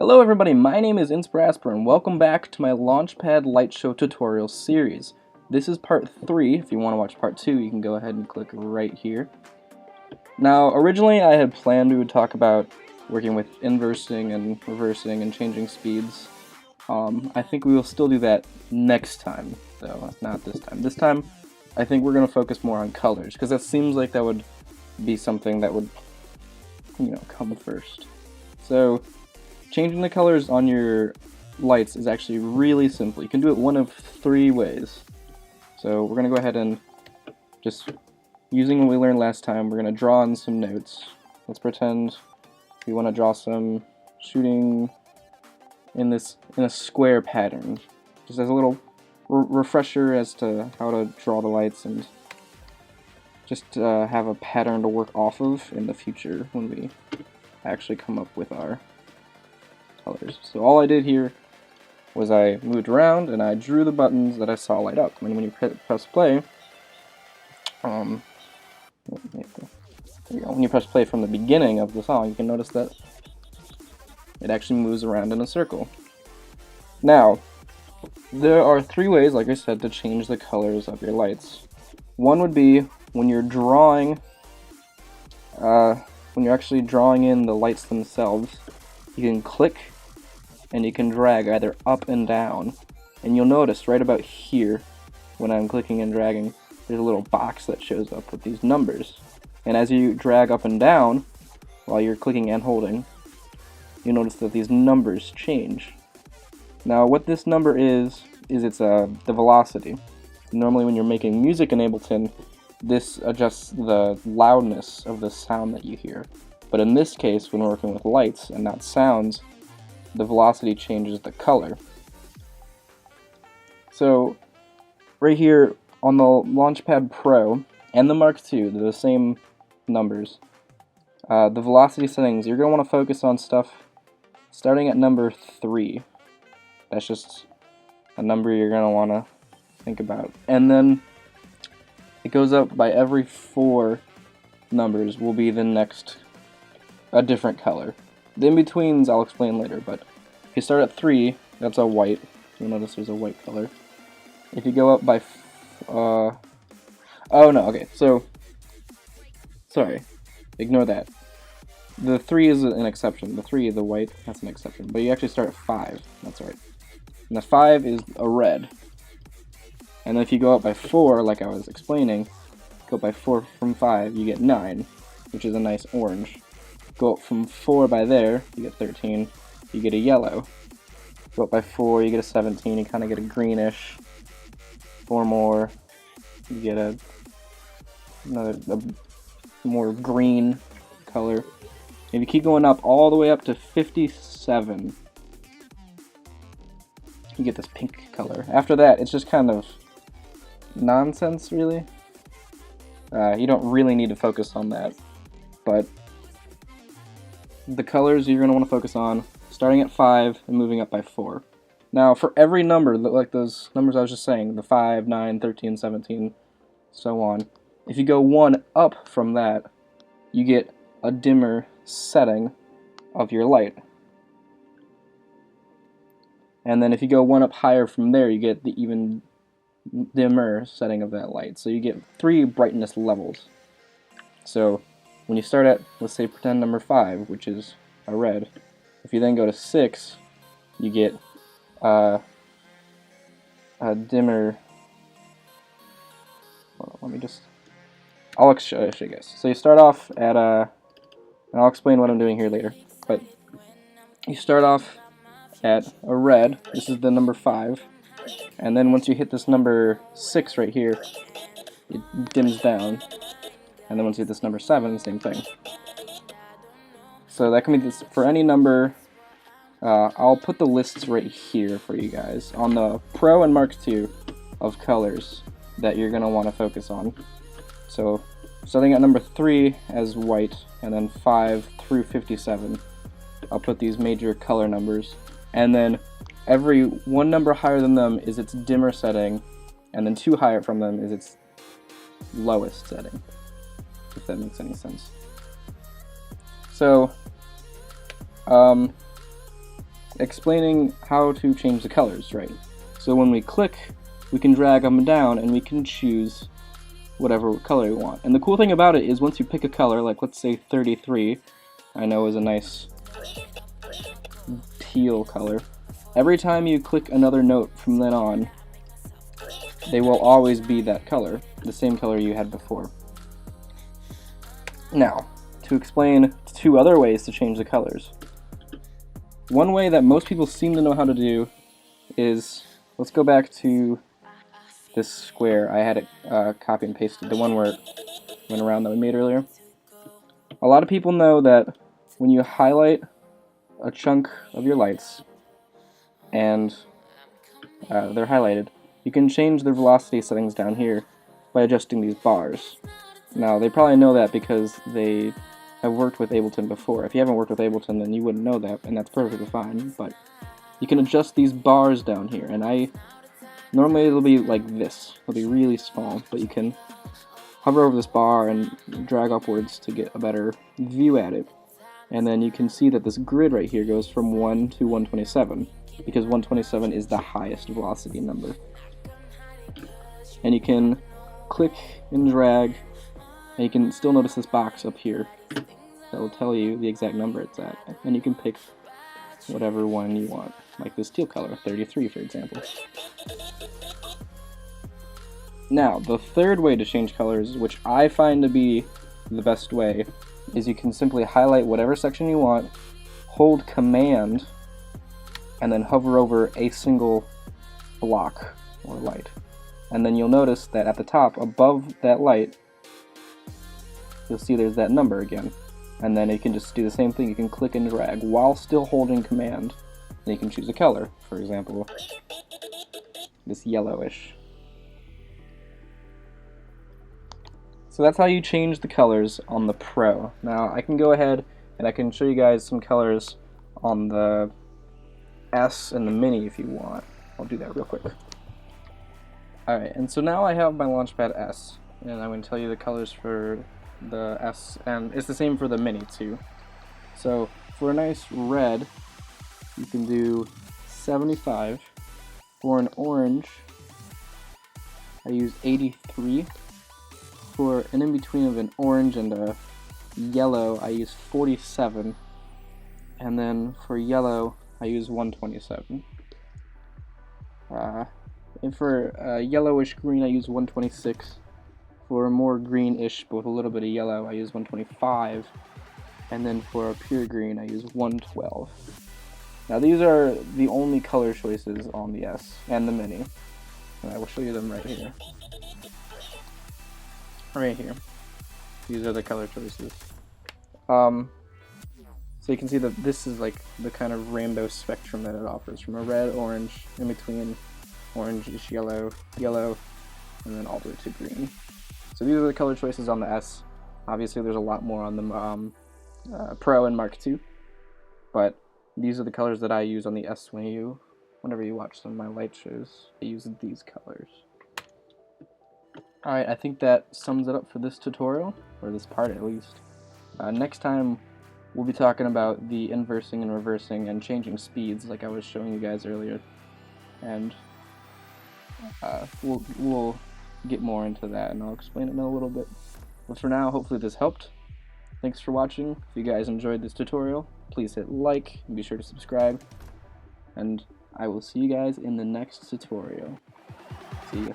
Hello everybody, my name is InspirAspir and welcome back to my Launchpad light show tutorial series. This is part 3. If you want to watch part 2, you can go ahead and click right here. Now, originally I had planned we would talk about working with inversing and reversing and changing speeds. I think we will still do that next time, though, not this time. This time, I think we're going to focus more on colors, because that seems like that would be something that would, come first. So, changing the colors on your lights is actually really simple. You can do it one of 3 ways. So we're going to go ahead and just, using what we learned last time, we're going to draw in some notes. Let's pretend we want to draw some shooting in a square pattern. Just as a little refresher as to how to draw the lights and just have a pattern to work off of in the future when we actually come up with our colors. So all I did here was I moved around and I drew the buttons that I saw light up. And when you press play, when you press play from the beginning of the song, you can notice that it actually moves around in a circle. Now, there are 3 ways, like I said, to change the colors of your lights. One would be when you're drawing, when you're actually drawing in the lights themselves, you can click and you can drag either up and down, and you'll notice right about here when I'm clicking and dragging there's a little box that shows up with these numbers, and as you drag up and down while you're clicking and holding, you notice that these numbers change. Now what this number is it's the velocity. Normally when you're making music in Ableton, this adjusts the loudness of the sound that you hear, but in this case when we're working with lights and not sounds, the velocity changes the color. So right here on the Launchpad Pro and the Mark II, they're the same numbers. The velocity settings, you're going to want to focus on stuff starting at number 3. That's just a number you're going to want to think about. And then it goes up by every 4 numbers will be a different color. The in-betweens I'll explain later, but if you start at 3, that's a white. You'll notice there's a white color. If you go up by oh no, okay, so sorry, ignore that. The 3 is an exception. The 3, the white, that's an exception. But you actually start at 5, that's right. And the 5 is a red. And then if you go up by 4, like I was explaining, go up by 4 from 5, you get 9, which is a nice orange. Go up from 4 by there, you get 13, you get a yellow. Go up by 4, you get a 17, you kind of get a greenish. 4 more, you get a more green color. If you keep going up all the way up to 57, you get this pink color. After that, it's just kind of nonsense, really. You don't really need to focus on that, but the colors you're going to want to focus on, starting at 5 and moving up by 4. Now, for every number, like those numbers I was just saying, the 5, 9, 13, 17, so on, if you go 1 up from that, you get a dimmer setting of your light. And then if you go 1 up higher from there, you get the even dimmer setting of that light. So you get 3 brightness levels. So when you start at, let's say, pretend number 5, which is a red, if you then go to 6, you get a dimmer. Well, let me just. I'll show you guys. So you start off at and I'll explain what I'm doing here later. But you start off at a red. This is the number 5, and then once you hit this number 6 right here, it dims down. And then once you hit this number 7, same thing. So that can be this for any number. I'll put the lists right here for you guys on the Pro and Mark II of colors that you're going to want to focus on. So starting at number 3 as white, and then 5 through 57, I'll put these major color numbers. And then every 1 number higher than them is its dimmer setting, and then 2 higher from them is its lowest setting, if that makes any sense. So explaining how to change the colors, right? So when we click, we can drag up and down, and we can choose whatever color we want. And the cool thing about it is once you pick a color, like let's say 33, I know is a nice teal color, every time you click another note from then on, they will always be that color, the same color you had before. Now, to explain 2 other ways to change the colors. One way that most people seem to know how to do is, let's go back to this square. I had it copy and pasted, the one where it went around that we made earlier. A lot of people know that when you highlight a chunk of your lights and they're highlighted, you can change their velocity settings down here by adjusting these bars. Now, they probably know that because they have worked with Ableton before. If you haven't worked with Ableton, then you wouldn't know that, and that's perfectly fine, but you can adjust these bars down here, and normally it'll be like this. It'll be really small, but you can hover over this bar and drag upwards to get a better view at it. And then you can see that this grid right here goes from 1 to 127, because 127 is the highest velocity number. And you can click and drag, and you can still notice this box up here that will tell you the exact number it's at. And you can pick whatever one you want, like this teal color, 33 for example. Now, the third way to change colors, which I find to be the best way, is you can simply highlight whatever section you want, hold Command, and then hover over a single block or light. And then you'll notice that at the top, above that light, you'll see there's that number again. And then you can just do the same thing. You can click and drag while still holding Command. And you can choose a color. For example, this yellowish. So that's how you change the colors on the Pro. Now I can go ahead and I can show you guys some colors on the S and the Mini if you want. I'll do that real quick. Alright, and so now I have my Launchpad S, and I'm going to tell you the colors for the S, and it's the same for the Mini too. So for a nice red, you can do 75. For an orange, I use 83. For an in-between of an orange and a yellow, I use 47. And then for yellow, I use 127. And for yellowish green, I use 126. For a more greenish, but with a little bit of yellow, I use 125. And then for a pure green, I use 112. Now these are the only color choices on the S and the Mini. And I will show you them right here. Right here. These are the color choices. So you can see that this is like the kind of rainbow spectrum that it offers, from a red, orange, in between, orange-ish yellow, yellow, and then all the way to green. So these are the color choices on the S. Obviously there's a lot more on the Pro and Mark II, but these are the colors that I use on the S whenever you watch some of my light shows. I use these colors. Alright, I think that sums it up for this tutorial, or this part at least. Next time we'll be talking about the inversing and reversing and changing speeds like I was showing you guys earlier. And we'll get more into that and I'll explain it in a little bit. But for now, hopefully this helped. Thanks for watching. If you guys enjoyed this tutorial, please hit like and be sure to subscribe. And I will see you guys in the next tutorial. See ya.